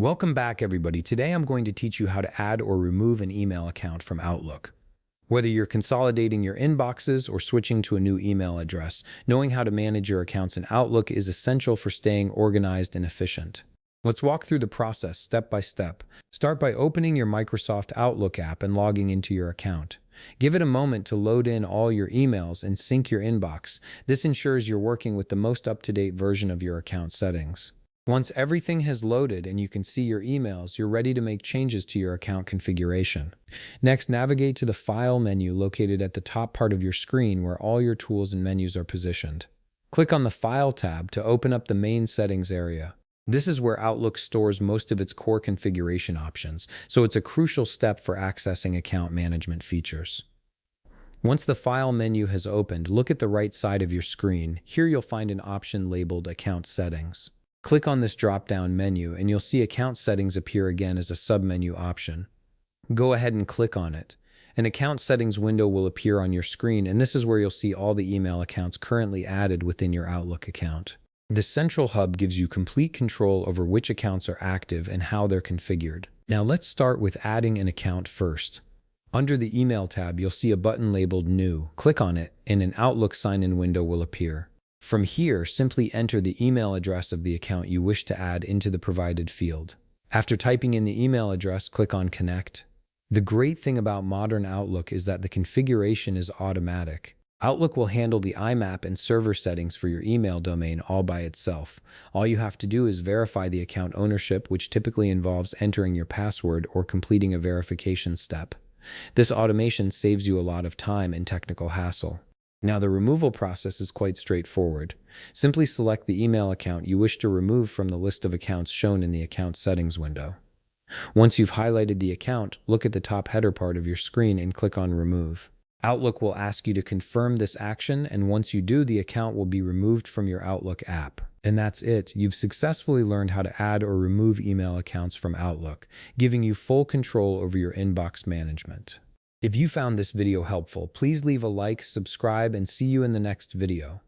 Welcome back, everybody. Today I'm going to teach you how to add or remove an email account from Outlook. Whether you're consolidating your inboxes or switching to a new email address, knowing how to manage your accounts in Outlook is essential for staying organized and efficient. Let's walk through the process step by step. Start by opening your Microsoft Outlook app and logging into your account. Give it a moment to load in all your emails and sync your inbox. This ensures you're working with the most up-to-date version of your account settings. Once everything has loaded and you can see your emails, you're ready to make changes to your account configuration. Next, navigate to the File menu located at the top part of your screen where all your tools and menus are positioned. Click on the File tab to open up the main settings area. This is where Outlook stores most of its core configuration options, so it's a crucial step for accessing account management features. Once the File menu has opened, look at the right side of your screen. Here you'll find an option labeled Account Settings. Click on this drop-down menu and you'll see Account Settings appear again as a submenu option. Go ahead and click on it. An Account Settings window will appear on your screen, and this is where you'll see all the email accounts currently added within your Outlook account. The central hub gives you complete control over which accounts are active and how they're configured. Now let's start with adding an account first. Under the Email tab, you'll see a button labeled New. Click on it and an Outlook sign-in window will appear. From here, simply enter the email address of the account you wish to add into the provided field. After typing in the email address, click on Connect. The great thing about modern Outlook is that the configuration is automatic. Outlook will handle the IMAP and server settings for your email domain all by itself. All you have to do is verify the account ownership, which typically involves entering your password or completing a verification step. This automation saves you a lot of time and technical hassle. Now, the removal process is quite straightforward. Simply select the email account you wish to remove from the list of accounts shown in the Account Settings window. Once you've highlighted the account, look at the top header part of your screen and click on Remove. Outlook will ask you to confirm this action, and once you do, the account will be removed from your Outlook app. And that's it. You've successfully learned how to add or remove email accounts from Outlook, giving you full control over your inbox management. If you found this video helpful, please leave a like, subscribe, and see you in the next video.